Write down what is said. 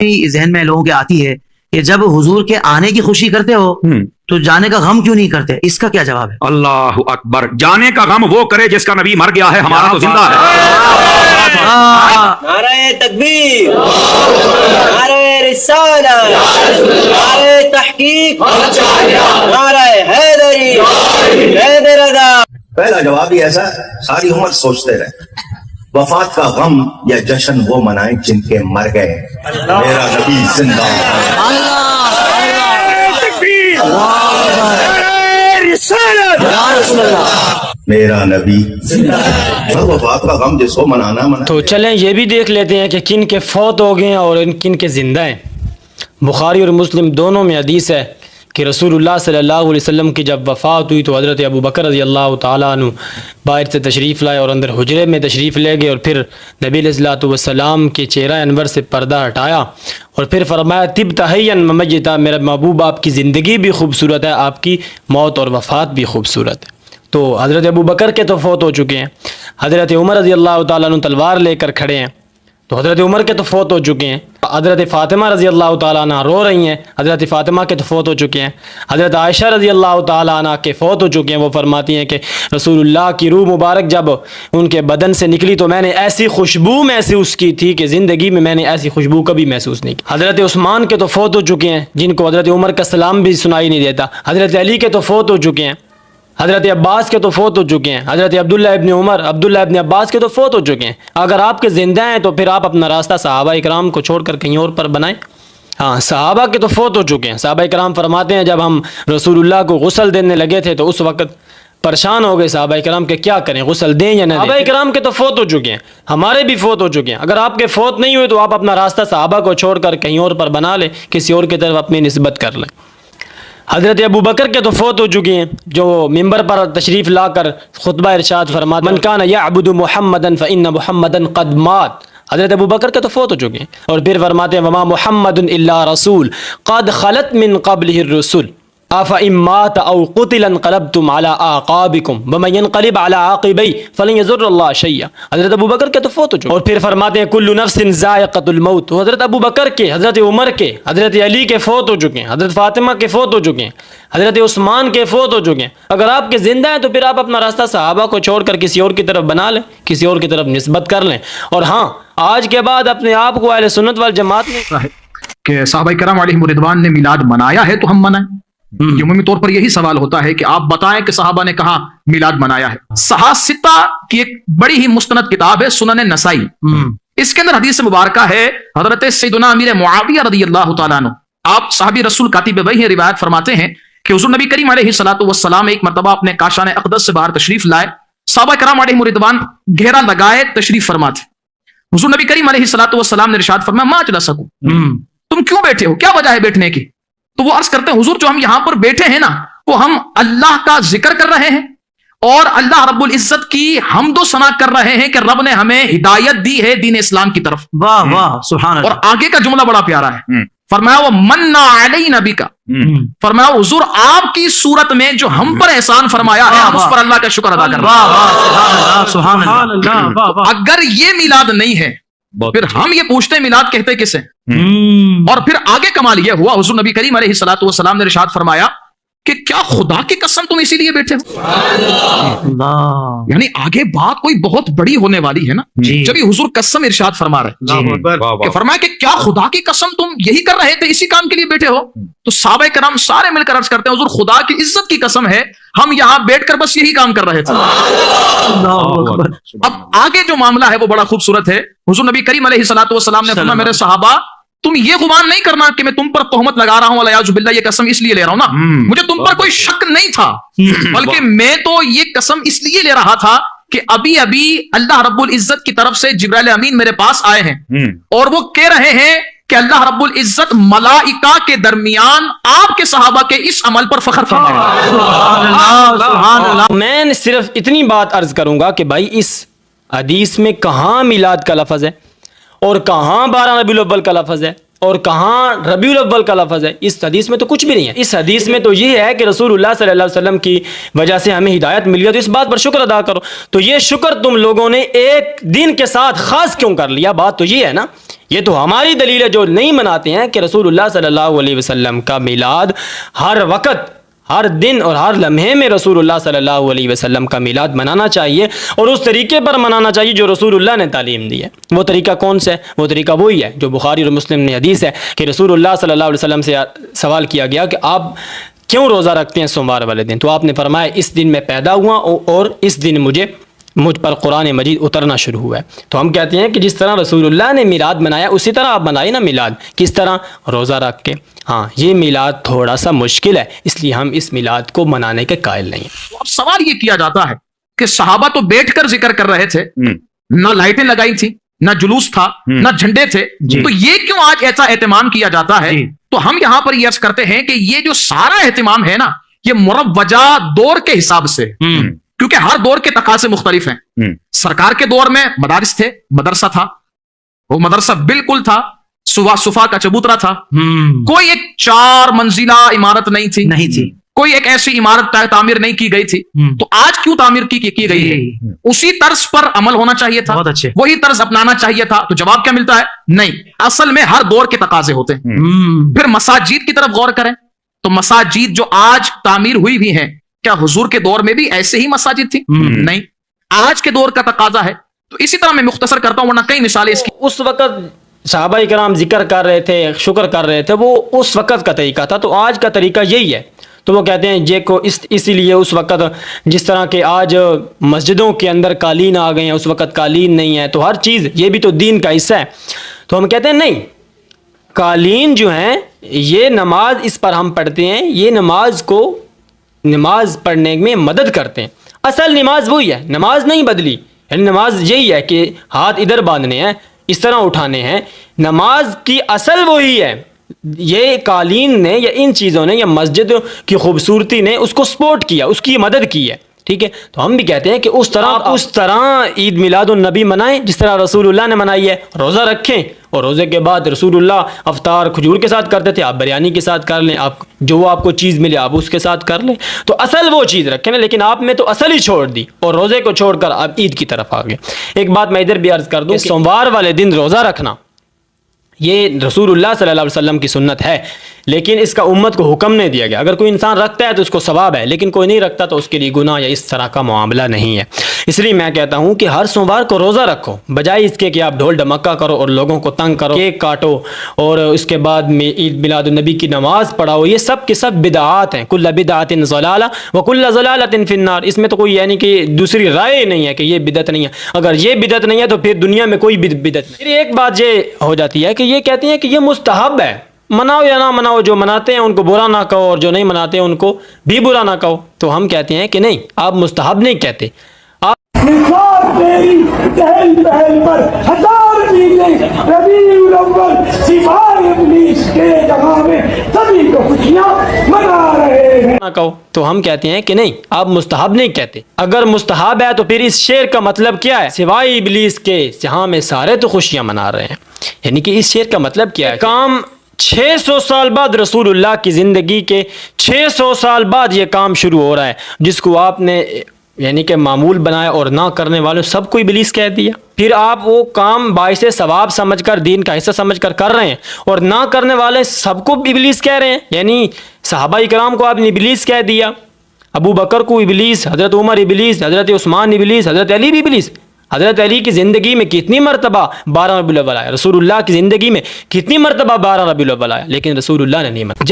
ذہن میں لوگوں کے آتی ہے کہ جب حضور کے آنے کی خوشی کرتے ہو تو جانے کا غم کیوں نہیں کرتے؟ اس کا کیا جواب ہے؟ اللہ اکبر، جانے کا غم وہ کرے جس کا نبی مر گیا ہے، ہمارا تو زندہ ہے۔ نعرہ تکبیر، نعرہ رسالت، نعرہ تحقیق، نعرہ حیدری، حیدر رضا۔ پہلا جواب ہی ایسا ہے، ساری عمر سوچتے رہے وفات کا غم یا جشن وہ منائیں جن کے مر گئے، میرا نبی زندہ ہے۔ میرا نبی وفات کا غم جس کو منانا منا۔ تو چلیں یہ بھی دیکھ لیتے ہیں کہ کن کے فوت ہو گئے ہیں اور کن کے زندہ ہیں۔ بخاری اور مسلم دونوں میں حدیث ہے کہ رسول اللہ صلی اللہ علیہ وسلم کی جب وفات ہوئی تو حضرت ابو بکر رضی اللہ تعالیٰ عنہ باہر سے تشریف لائے اور اندر حجرے میں تشریف لے گئے، اور پھر نبی علیہ الصلوۃ والسلام کے چہرہ انور سے پردہ ہٹایا اور پھر فرمایا طبت حیا ممیتا، میرا محبوب آپ کی زندگی بھی خوبصورت ہے، آپ کی موت اور وفات بھی خوبصورت ہے۔ تو حضرت ابو بکر کے تو فوت ہو چکے ہیں، حضرت عمر رضی اللہ تعالیٰ عنہ تلوار لے کر کھڑے ہیں تو حضرت عمر کے تو فوت ہو چکے ہیں، حضرت فاطمہ رضی اللہ تعالیٰ عنہ رو رہی ہیں، حضرت فاطمہ کے تو فوت ہو چکے ہیں، حضرت عائشہ رضی اللہ تعالیٰ عنہ کے فوت ہو چکے ہیں۔ وہ فرماتی ہیں کہ رسول اللہ کی روح مبارک جب ان کے بدن سے نکلی تو میں نے ایسی خوشبو محسوس کی تھی کہ زندگی میں نے ایسی خوشبو کبھی محسوس نہیں کی۔ حضرت عثمان کے تو فوت ہو چکے ہیں جن کو حضرت عمر کا سلام بھی سنائی نہیں دیتا، حضرت علی کے تو فوت ہو چکے ہیں، حضرت عباس کے تو فوت ہو چکے ہیں، حضرت عبداللہ ابن عمر، عبداللہ ابن عباس کے تو فوت ہو چکے ہیں۔ اگر آپ کے زندہ ہیں تو پھر آپ اپنا راستہ صحابہ اکرام کو چھوڑ کر کہیں اور پر بنائیں۔ ہاں، صحابہ کے تو فوت ہو چکے ہیں۔ صحابہ اکرام فرماتے ہیں جب ہم رسول اللہ کو غسل دینے لگے تھے تو اس وقت پریشان ہو گئے صحابہ اکرام کہ کیا کریں، غسل دیں یا نہ دیں۔ صحابہ اکرام کے تو فوت ہو چکے ہیں، ہمارے بھی فوت ہو چکے ہیں۔ اگر آپ کے فوت نہیں ہوئے تو آپ اپنا راستہ صحابہ کو چھوڑ کر کہیں اور پر بنا لیں، کسی اور کی طرف اپنی نسبت کر لیں۔ حضرت ابو بکر کے تو فوت ہو چکے ہیں جو ممبر پر تشریف لا کر خطبہ ارشاد فرماتے من کان یعبد محمدا فإن محمدا قد مات۔ حضرت ابو بکر کے تو فوت ہو چکے ہیں، اور پھر فرماتے ہیں وما محمد الا رسول قد خلت من قبله الرسل افإن مات او قتل انقلبتم على اعقابكم ومن ينقلب على عاقبيه فلن يضر الله شيئا۔ حضرت ابو بکر کے تو فوت ہو چکے ہیں، اور پھر فرماتے ہیں کل نفس ذائقۃ الموت۔ تو حضرت ابو بکر کے، حضرت عمر کے، حضرت علی کے فوت ہو چکے ہیں، حضرت فاطمہ کے فوت ہو چکے ہیں، حضرت عثمان کے فوت ہو چکے ہیں۔ اگر آپ کے زندہ ہیں تو پھر آپ اپنا راستہ صحابہ کو چھوڑ کر کسی اور کی طرف بنا لیں، کسی اور کی طرف نسبت کر لیں۔ اور ہاں، آج کے بعد اپنے آپ کو اہل سنت والجماعت میں کہ صحابہ کرام علیہم رضوان نے میلاد منایا ہے تو ہم منائیں۔ عمومی طور پر یہی سوال ہوتا ہے کہ آپ بتائیں کہ صحابہ نے کہاں میلاد منایا ہے۔ صحاح ستہ کی ایک بڑی ہی مستند کتاب ہے سنن نسائی، اس کے اندر حدیث مبارکہ ہے حضرت سیدنا امیر معاویہ رضی اللہ تعالیٰ عنہ، آپ صحابی رسول کاتب وحی ہیں، روایت فرماتے ہیں کہ حضور نبی کریم علیہ الصلوۃ والسلام ایک مرتبہ اپنے کاشان اقدس سے باہر تشریف لائے، صحابہ کرام علیہم رضوان گھیرا لگائے تشریف فرما تھے۔ حضور نبی کریم علیہ الصلوۃ والسلام نے ارشاد فرمایا ما اجلسکم، تم کیوں بیٹھے ہو، کیا وجہ ہے بیٹھنے کی؟ تو وہ عرض کرتے ہیں حضور جو ہم یہاں پر بیٹھے ہیں نا وہ ہم اللہ کا ذکر کر رہے ہیں اور اللہ رب العزت کی حمد و ثنا کر رہے ہیں کہ رب نے ہمیں ہدایت دی ہے دین اسلام کی طرف۔ واہ واہ سبحان اللہ۔ اور آگے کا جملہ بڑا پیارا ہے، فرمایا وہ منّا علینا بک، فرمایا حضور آپ کی صورت میں جو ہم پر احسان فرمایا ہے ہم اس پر اللہ کا شکر ادا کر رہے ہیں۔ واہ واہ سبحان اللہ۔ اگر یہ میلاد نہیں ہے پھر ہم یہ پوچھتے ہیں میلاد کہتے کسے؟ اور پھر آگے کمال یہ ہوا حضور نبی کریم علیہ الصلوۃ والسلام نے ارشاد فرمایا کہ کیا خدا کی قسم تم اسی لیے بیٹھے ہو؟ یعنی آگے بات کوئی بہت بڑی ہونے والی ہے نا، جب یہ حضور قسم ارشاد فرما رہے کہ فرمایا کہ کیا خدا کی قسم تم یہی کر رہے تھے، اسی کام کے لیے بیٹھے ہو؟ تو صحابہ کرام سارے مل کر عرض کرتے ہیں حضور خدا کی عزت کی قسم ہے ہم یہاں بیٹھ کر بس یہی کام کر رہے تھے۔ اب آگے جو معاملہ ہے وہ بڑا خوبصورت ہے۔ حضور نبی کریم علیہ الصلوۃ والسلام نے فرمایا میرے صحابہ تم یہ گمان نہیں کرنا کہ میں تم پر تہمت لگا رہا ہوں، والعیاذ باللہ یہ قسم اس لیے لے رہا ہوں نا، مجھے تم پر کوئی شک نہیں تھا، بلکہ میں تو یہ قسم اس لیے لے رہا تھا کہ ابھی ابھی اللہ رب العزت کی طرف سے جبرائیل امین میرے پاس آئے ہیں اور وہ کہہ رہے ہیں کہ اللہ رب العزت ملائکہ کے درمیان آپ کے صحابہ کے اس عمل پر فخر فرمائے۔ میں صرف اتنی بات عرض کروں گا کہ بھائی اس حدیث میں کہاں میلاد کا لفظ ہے اور کہاں 12 ربیع الاول کا لفظ ہے؟ اور کہاں ربیع الاول کا لفظ ہے؟ اس حدیث میں تو کچھ بھی نہیں ہے. اس حدیث میں تو یہ ہے کہ رسول اللہ صلی اللہ علیہ وسلم کی وجہ سے ہمیں ہدایت مل گئی، تو اس بات پر شکر ادا کرو. تو یہ شکر تم لوگوں نے ایک دن کے ساتھ خاص کیوں کر لیا؟ بات تو یہ ہے نا. یہ تو ہماری دلیل ہے جو نہیں مناتے ہیں کہ رسول اللہ صلی اللہ علیہ وسلم کا میلاد ہر وقت، ہر دن اور ہر لمحے میں رسول اللہ صلی اللہ علیہ وسلم کا میلاد منانا چاہیے، اور اس طریقے پر منانا چاہیے جو رسول اللہ نے تعلیم دی ہے. وہ طریقہ کون سا ہے؟ وہ طریقہ وہی ہے جو بخاری اور مسلم میں حدیث ہے کہ رسول اللہ صلی اللہ علیہ وسلم سے سوال کیا گیا کہ آپ کیوں روزہ رکھتے ہیں سوموار والے دن؟ تو آپ نے فرمایا اس دن میں پیدا ہوا اور اس دن مجھ پر قرآن مجید اترنا شروع ہوا ہے. تو ہم کہتے ہیں کہ جس طرح رسول اللہ نے میلاد منایا اسی طرح آپ منائیں نا میلاد. کس طرح؟ روزہ رکھ کے. ہاں یہ میلاد تھوڑا سا مشکل ہے، اس لیے ہم اس میلاد کو منانے کے قائل نہیں ہیں. اب سوال یہ کیا جاتا ہے کہ صحابہ تو بیٹھ کر ذکر کر رہے تھے، نہ لائٹیں لگائی تھی، نہ جلوس تھا، نہ جھنڈے تھے، تو یہ کیوں آج ایسا اہتمام کیا جاتا ہے؟ تو ہم یہاں پر یہ عرض کرتے ہیں کہ یہ جو سارا اہتمام ہے نا، یہ مروجہ دور کے حساب سے، کیونکہ ہر دور کے تقاضے مختلف ہیں. سرکار کے دور میں مدارس تھے، مدرسہ تھا، وہ مدرسہ بالکل تھا، صفا کا چبوترا تھا، کوئی ایک 4 منزلہ عمارت نہیں تھی، کوئی ایک ایسی عمارت تعمیر نہیں کی گئی تھی. تو آج کیوں تعمیر کی گئی ہے؟ اسی طرز پر عمل ہونا چاہیے تھا، وہی طرز اپنانا چاہیے تھا. تو جواب کیا ملتا ہے؟ نہیں، اصل میں ہر دور کے تقاضے ہوتے ہیں. پھر مساجد کی طرف غور کریں تو مساجد جو آج تعمیر ہوئی بھی ہیں، کیا حضور کے دور میں بھی ایسے ہی مساجد تھی؟ نہیں، آج کے دور کا تقاضا ہے. تو اسی طرح میں مختصر کرتا ہوں ورنہ کئی مثالیں اس کی. اس وقت صحابہ کرام ذکر کر رہے تھے، شکر کر رہے تھے، وہ اس وقت کا طریقہ تھا. تو آج کا طریقہ یہی ہے. تو وہ کہتے ہیں یہ کو اسی لیے اس وقت جس طرح کہ آج مسجدوں کے اندر قالین آ گئے ہیں، اس وقت قالین نہیں ہے. تو ہر چیز یہ بھی تو دین کا حصہ ہے. تو ہم کہتے ہیں نہیں، قالین جو ہیں یہ نماز اس پر ہم پڑھتے ہیں، یہ نماز پڑھنے میں مدد کرتے ہیں. اصل نماز وہی ہے، نماز نہیں بدلی. یعنی نماز یہی ہے کہ ہاتھ ادھر باندھنے ہیں، اس طرح اٹھانے ہیں. نماز کی اصل وہی ہے. یہ قالین نے یا ان چیزوں نے یا مسجد کی خوبصورتی نے اس کو سپورٹ کیا، اس کی مدد کی ہے. ٹھیک ہے. تو ہم بھی کہتے ہیں کہ اس طرح عید میلاد النبی منائیں جس طرح رسول اللہ نے منائی ہے. روزہ رکھیں اور روزے کے بعد رسول اللہ افطار کھجور کے ساتھ کرتے تھے، آپ بریانی کے ساتھ کر لیں، آپ جو آپ کو چیز ملے آپ اس کے ساتھ کر لیں. تو اصل وہ چیز رکھیں نا. لیکن آپ نے تو اصل ہی چھوڑ دی اور روزے کو چھوڑ کر آپ عید کی طرف آ گئے. ایک بات میں ادھر بھی عرض کر دوں کہ سوموار والے دن روزہ رکھنا یہ رسول اللہ صلی اللہ علیہ وسلم کی سنت ہے، لیکن اس کا امت کو حکم نہیں دیا گیا. اگر کوئی انسان رکھتا ہے تو اس کو ثواب ہے، لیکن کوئی نہیں رکھتا تو اس کے لیے گناہ یا اس طرح کا معاملہ نہیں ہے. اس لیے میں کہتا ہوں کہ ہر سوموار کو روزہ رکھو، بجائے اس کے کہ آپ ڈھول ڈھمکا کرو اور لوگوں کو تنگ کرو، کیک کاٹو اور اس کے بعد میں عید میلاد النبی کی نماز پڑھاؤ. یہ سب کے سب بدعات ہیں. کل بدعت ضلالہ وکل ضلالۃ فی النار. اس میں تو کوئی یعنی کہ دوسری رائے نہیں ہے کہ یہ بدعت نہیں ہے. اگر یہ بدعت نہیں ہے تو پھر دنیا میں کوئی بدعت نہیں. ایک بات یہ ہو جاتی ہے کہ یہ کہتے ہیں کہ یہ مستحب ہے، مناؤ یا نہ مناؤ، جو مناتے ہیں ان کو برا نہ کہو اور جو نہیں مناتے ہیں ان کو بھی برا نہ کہو. تو ہم کہتے ہیں کہ نہیں، آپ مستحب نہیں کہتے. تو ہم کہتے ہیں کہ نہیں، آپ مستحب نہیں کہتے. اگر مستحب ہے تو پھر اس شعر کا مطلب کیا ہے؟ سوائے ابلیس کے جہاں میں سارے تو خوشیاں منا رہے ہیں. یعنی کہ اس شعر کا مطلب کیا ہے؟ کام 600 سال بعد رسول اللہ کی زندگی کے 600 سال بعد یہ کام شروع ہو رہا ہے، جس کو آپ نے یعنی کہ معمول بنایا اور نہ کرنے والوں سب کو ابلیس کہہ دیا. پھر آپ وہ کام باعث ثواب سمجھ کر، دین کا حصہ سمجھ کر کر رہے ہیں، اور نہ کرنے والے سب کو ابلیس کہہ رہے ہیں. یعنی صحابہ کرام کو آپ نے ابلیس کہہ دیا، ابو بکر کو ابلیس، حضرت عمر ابلیس، حضرت عثمان ابلیس، حضرت علی بھی ابلیس. حضرت علی کی زندگی میں کتنی مرتبہ 12 ربیع الاول آیا، رسول اللہ کی زندگی میں کتنی مرتبہ 12 ربیع الاول آیا، لیکن رسول اللہ نے نہیں مانا.